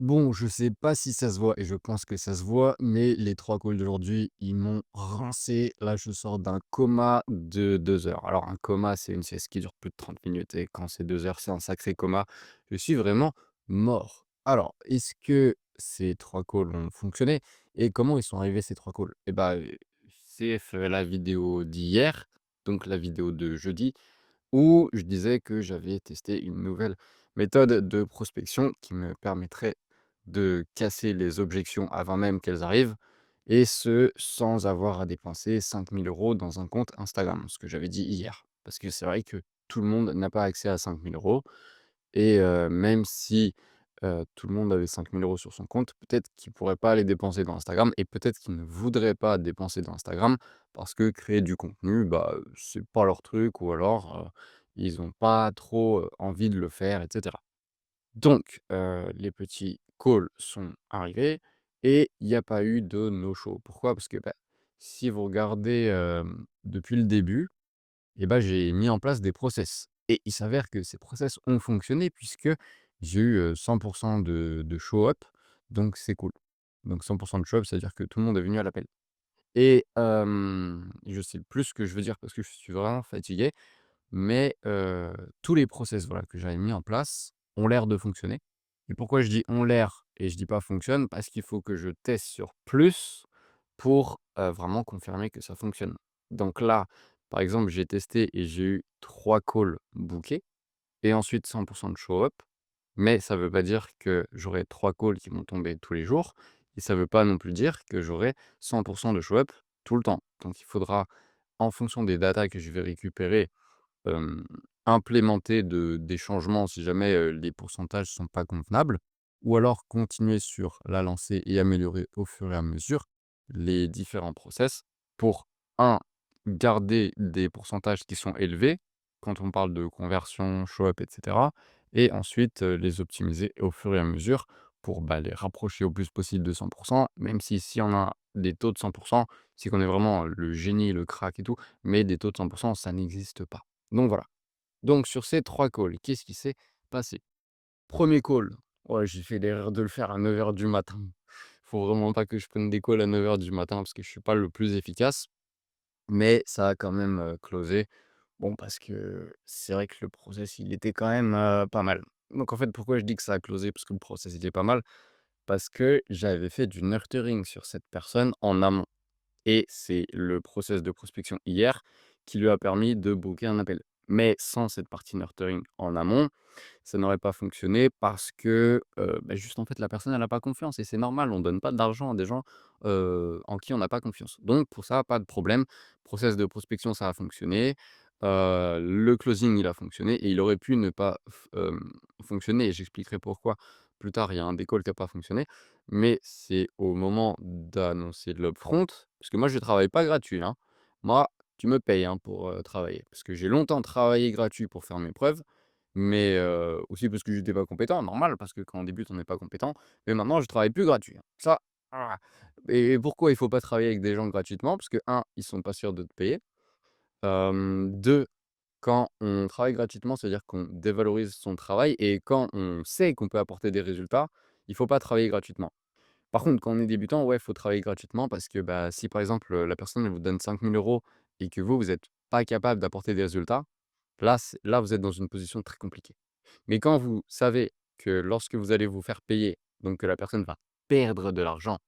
Bon, je sais pas si ça se voit et je pense que ça se voit, mais les 3 calls d'aujourd'hui, ils m'ont rincé. Là, je sors d'un coma de 2 heures. Alors un coma, c'est une sieste qui dure plus de 30 minutes et quand c'est 2 heures, c'est un sacré coma. Je suis vraiment mort. Alors, est-ce que ces 3 calls ont fonctionné et comment ils sont arrivés ces 3 calls? Et bah, CF, la vidéo d'hier, donc la vidéo de jeudi où je disais que j'avais testé une nouvelle méthode de prospection qui me permettrait de casser les objections avant même qu'elles arrivent et ce, sans avoir à dépenser 5 000 € dans un compte Instagram, ce que j'avais dit hier. Parce que c'est vrai que tout le monde n'a pas accès à 5 000 € et même si, tout le monde avait 5 000 € sur son compte, peut-être qu'il pourrait pas les dépenser dans Instagram et peut-être qu'il ne voudrait pas dépenser dans Instagram parce que créer du contenu, bah, c'est pas leur truc ou alors, ils ont pas trop, envie de le faire et cetera. Donc les petits calls sont arrivés et il y a pas eu de no show. Pourquoi? Parce que, bah, si vous regardez, depuis le début, et bah, j'ai mis en place des process et il s'avère que ces process ont fonctionné puisque j'ai eu, 100 de show up, donc c'est cool. Donc 100 de show up, c'est-à-dire que tout le monde est venu à l'appel et je sais plus ce que je veux dire parce que je suis vraiment fatigué, mais tous les process, voilà, que j'avais mis en place ont l'air de fonctionner et pourquoi je dis «ont l'air» et je dis pas «fonctionne» parce qu'il faut que je teste sur plus pour, vraiment confirmer que ça fonctionne. Donc là, par exemple, j'ai testé et j'ai eu 3 calls bookés et ensuite 100 de show up, mais ça veut pas dire que j'aurai 3 calls qui vont tomber tous les jours et ça veut pas non plus dire que j'aurai 100 de show up tout le temps. Donc il faudra, en fonction des datas que je vais récupérer, hem, implémenter des changements si jamais, les pourcentages sont pas convenables ou alors continuer sur la lancée et améliorer au fur et à mesure les différents process pour un garder des pourcentages qui sont élevés quand on parle de conversion, show up et cetera et ensuite, les optimiser au fur et à mesure pour, bah, les rapprocher au plus possible de 100 même si on a des taux de 100 c'est qu'on est vraiment le génie, le crack et tout, mais des taux de 100 ça n'existe pas. Donc voilà. Donc sur ces 3 calls, qu'est-ce qui s'est passé? Premier call, ouais, j'ai fait l'erreur de le faire à 9 heures du matin. Faut vraiment pas que je prenne des calls à 9 heures du matin parce que je suis pas le plus efficace, mais ça a quand même, closé. Bon, parce que c'est vrai que le process, il était quand même, pas mal. Donc en fait, pourquoi je dis que ça a closé? Parce que le process, il était pas mal, parce que j'avais fait du nurturing sur cette personne en amont. Et c'est le process de prospection hier qui lui a permis de booker un appel. Mais sans cette partie nurturing en amont, ça n'aurait pas fonctionné parce que, bah, juste, en fait, la personne, elle a pas confiance et c'est normal. On donne pas d'argent à des gens, en qui on n'a pas confiance. Donc pour ça, pas de problème. Process de prospection, ça a fonctionné. Le closing, il a fonctionné et il aurait pu ne pas fonctionner et j'expliquerai pourquoi plus tard. Il y a un des calls qui a pas fonctionné, mais c'est au moment d'annoncer l'upfront parce que moi, je travaille pas gratuit, hein. Moi, tu me payes, hein, pour, travailler parce que j'ai longtemps travaillé gratuit pour faire mes preuves mais aussi parce que j'étais pas compétent, normal, parce que quand on débute, on n'est pas compétent. Mais maintenant, je travaille plus gratuit, hein. Ça, ah et pourquoi il faut pas travailler avec des gens gratuitement? Parce que un, ils sont pas sûrs de te payer. 2, quand on travaille gratuitement, c'est-à-dire qu'on dévalorise son travail et quand on sait qu'on peut apporter des résultats, il faut pas travailler gratuitement. Par contre, quand on est débutant, ouais, il faut travailler gratuitement parce que, bah, si par exemple, la personne, elle vous donne 5 000 € et que vous, vous êtes pas capable d'apporter des résultats, là, vous êtes dans une position très compliquée. Mais quand vous savez que lorsque vous allez vous faire payer, donc que la personne va perdre de l'argent,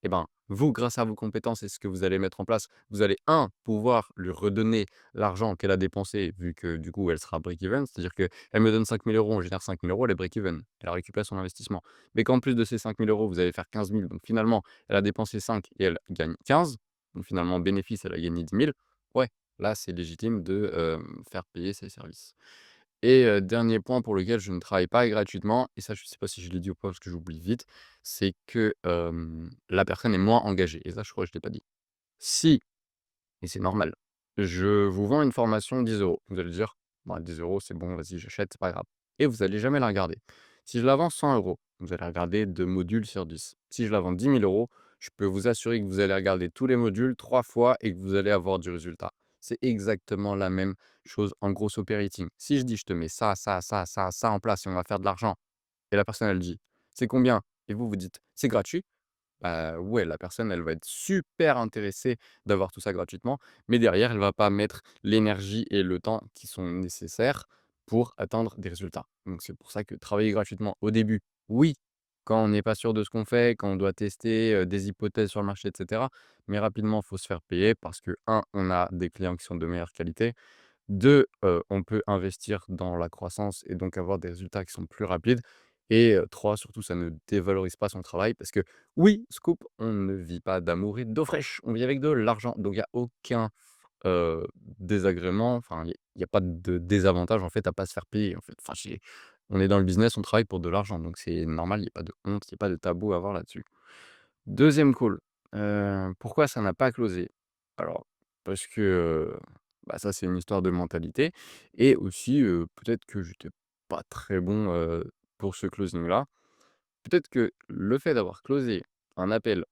et ben, vous, grâce à vos compétences et ce que vous allez mettre en place, vous allez, un, pouvoir lui redonner l'argent qu'elle a dépensé vu que, du coup, elle sera break-even. C'est-à-dire qu'elle me donne 5 000 €, on génère 5 000 €, elle est break-even. Elle a récupéré son investissement. Mais qu'en plus de ces 5 000 €, vous allez faire 15 000, donc finalement, elle a dépensé 5 et elle gagne 15. Donc finalement, bénéfice, elle a gagné 10 000. Ouais, là, c'est légitime de, faire payer ses services. Et dernier point pour lequel je ne travaille pas gratuitement et ça je sais pas si je l'ai dit ou pas parce que j'oublie vite, c'est que, la personne est moins engagée et ça je crois que je l'ai pas dit. Si, et c'est normal, je vous vends une formation 10 €, vous allez dire: «Bah 10 € c'est bon, vas-y j'achète, c'est pas grave» et vous allez jamais la regarder. Si je la vends 100 €, vous allez regarder 2 modules sur 10. Si je la vends 10 000 €, je peux vous assurer que vous allez regarder tous les modules 3 fois et que vous allez avoir du résultat. C'est exactement la même chose en gros operating. Si je dis: «Je te mets ça, ça, ça, ça, ça en place et on va faire de l'argent» et la personne elle dit: «C'est combien?» et vous vous dites: «C'est gratuit». Ouais, la personne, elle va être super intéressée d'avoir tout ça gratuitement, mais derrière, elle va pas mettre l'énergie et le temps qui sont nécessaires pour atteindre des résultats. Donc c'est pour ça que travailler gratuitement au début, oui, quand on n'est pas sûr de ce qu'on fait, quand on doit tester, des hypothèses sur le marché et cetera, mais rapidement, il faut se faire payer parce que un, on a des clients qui sont de meilleure qualité. 2, on peut investir dans la croissance et donc avoir des résultats qui sont plus rapides et 3, surtout, ça ne dévalorise pas son travail parce que oui, scoop, on ne vit pas d'amour et d'eau fraîche, on vit avec de l'argent. Donc il y a aucun, désagrément, enfin, il y a pas de désavantage, en fait, à pas se faire payer, en fait. Enfin, j'ai on est dans le business, on travaille pour de l'argent, donc c'est normal, il y a pas de honte, il y a pas de tabou à avoir là-dessus. Deuxième call, pourquoi ça n'a pas closé? Alors, parce que, bah, ça, c'est une histoire de mentalité et aussi, peut-être que j'étais pas très bon, pour ce closing-là. Peut-être que le fait d'avoir closé un appel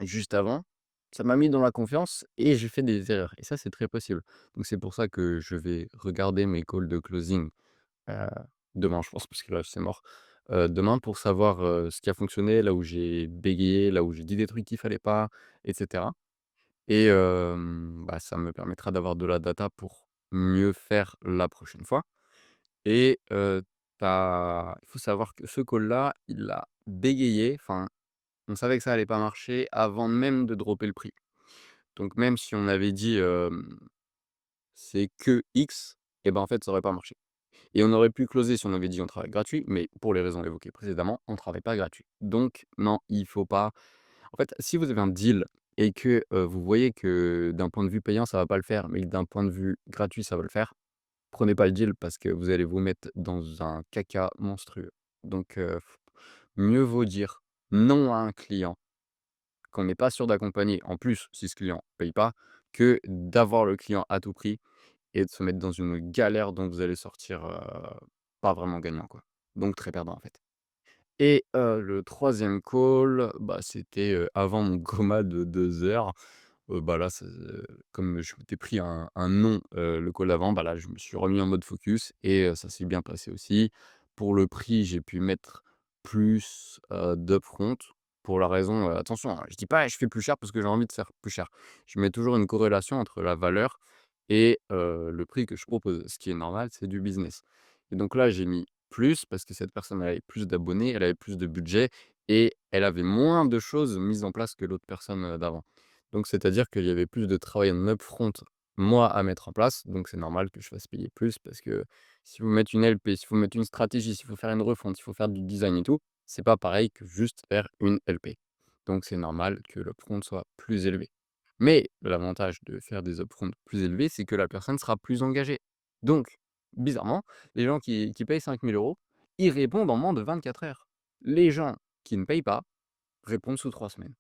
juste avant, ça m'a mis dans la confiance et j'ai fait des erreurs et ça, c'est très possible. Donc c'est pour ça que je vais regarder mes calls de closing, heu, demain, je pense, parce que là, c'est mort. Demain pour savoir, ce qui a fonctionné, là où j'ai bégayé, là où j'ai dit des trucs qu'il fallait pas et cetera et bah, ça me permettra d'avoir de la data pour mieux faire la prochaine fois et il faut savoir que ce call-là, il a bégayé, enfin, on savait que ça allait pas marcher avant même de dropper le prix. Donc même si on avait dit, «C'est que X» et ben, en fait, ça aurait pas marché. Et on aurait pu closer si on avait dit: «On travaille gratuit», mais pour les raisons évoquées précédemment, on ne travaille pas gratuit. Donc non, il faut pas en fait, si vous avez un deal et que, vous voyez que d'un point de vue payant, ça va pas le faire, mais que d'un point de vue gratuit, ça va le faire, prenez pas le deal parce que vous allez vous mettre dans un caca monstrueux. Donc mieux vaut dire non à un client qu'on n'est pas sûr d'accompagner, en plus si ce client paye pas, que d'avoir le client à tout prix et de se mettre dans une galère dont vous allez sortir, pas vraiment gagnant, quoi. Donc très perdant, en fait. Et le troisième call, bah, c'était, avant mon coma de 2 heures. Bah, là, comme je m'étais pris un non, le call d'avant, bah, là, je me suis remis en mode focus et ça s'est bien passé aussi. Pour le prix, j'ai pu mettre plus, d'upfront pour la raison, attention, hein, je dis pas: «Je fais plus cher parce que j'ai envie de faire plus cher». Je mets toujours une corrélation entre la valeur et le prix que je propose. Ce qui est normal, c'est du business et donc là, j'ai mis plus parce que cette personne, elle avait plus d'abonnés, elle avait plus de budget et elle avait moins de choses mises en place que l'autre personne, d'avant. Donc c'est-à-dire qu'il y avait plus de travail en upfront, moi, à mettre en place, donc c'est normal que je fasse payer plus parce que si vous mettez une LP, s'il faut mettre une stratégie, s'il faut faire une refonte, s'il faut faire du design et tout, c'est pas pareil que juste faire une LP. Donc c'est normal que l'upfront soit plus élevé. Mais l'avantage de faire des upfront plus élevés, c'est que la personne sera plus engagée. Donc, bizarrement, les gens qui payent 5 000 €, ils répondent en moins de 24 heures. Les gens qui ne payent pas répondent sous 3 semaines.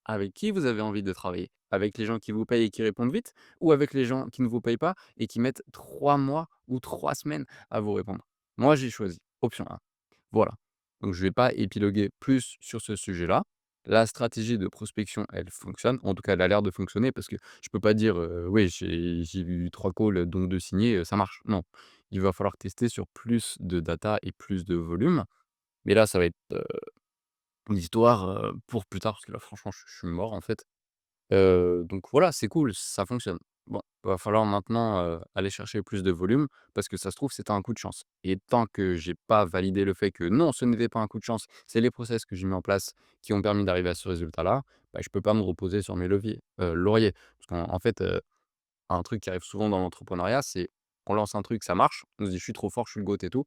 Avec qui vous avez envie de travailler? Avec les gens qui vous payent et qui répondent vite? Ou avec les gens qui ne vous payent pas et qui mettent 3 mois ou 3 semaines à vous répondre? Moi, j'ai choisi option 1. Voilà. Donc je ne vais pas épiloguer plus sur ce sujet-là. La stratégie de prospection, elle fonctionne. En tout cas, elle a l'air de fonctionner parce que je peux pas dire, «Oui, j'ai eu 3 calls, dont 2 signés, ça marche». Non. Il va falloir tester sur plus de data et plus de volume. Mais là, ça va être, l'histoire, pour plus tard parce que là, franchement, je suis mort, en fait. Donc voilà, c'est cool, ça fonctionne. Bon, va falloir maintenant, aller chercher plus de volume parce que ça se trouve, c'était un coup de chance et tant que j'ai pas validé le fait que non, ce n'était pas un coup de chance, c'est les process que j'ai mis en place qui ont permis d'arriver à ce résultat-là, bah, je peux pas me reposer sur mes lauriers. Parce qu'en fait, un truc qui arrive souvent dans l'entrepreneuriat, c'est on lance un truc, ça marche, on se dit: «Je suis trop fort, je suis le GOAT et tout».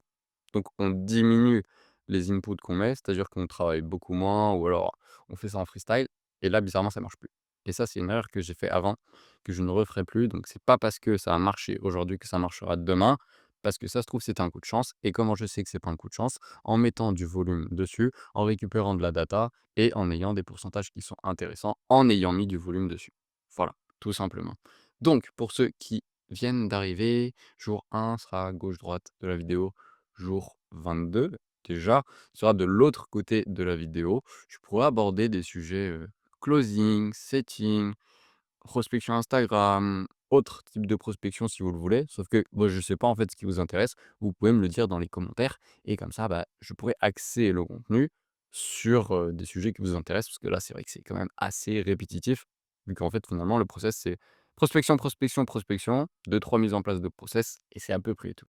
Donc on diminue les inputs qu'on met, c'est-à-dire qu'on travaille beaucoup moins ou alors on fait ça en freestyle et là bizarrement ça marche plus. Et ça, c'est une erreur que j'ai fait avant, que je ne referai plus. Donc c'est pas parce que ça a marché aujourd'hui que ça marchera demain, parce que ça se trouve c'était un coup de chance et comment je sais que c'est pas un coup de chance? En mettant du volume dessus, en récupérant de la data et en ayant des pourcentages qui sont intéressants, en ayant mis du volume dessus. Voilà, tout simplement. Donc pour ceux qui viennent d'arriver, jour 1 sera gauche-droite de la vidéo. Jour 22, déjà, sera de l'autre côté de la vidéo. Je pourrais aborder des sujets, closing, setting, prospection Instagram, autre type de prospection si vous le voulez. Sauf que moi, je ne sais pas en fait ce qui vous intéresse. Vous pouvez me le dire dans les commentaires et comme ça, bah, je pourrais axer le contenu sur, des sujets qui vous intéressent. Parce que là, c'est vrai que c'est quand même assez répétitif, vu qu'en fait, finalement, le process, c'est prospection, prospection, prospection, deux trois mises en place de process et c'est à peu près tout.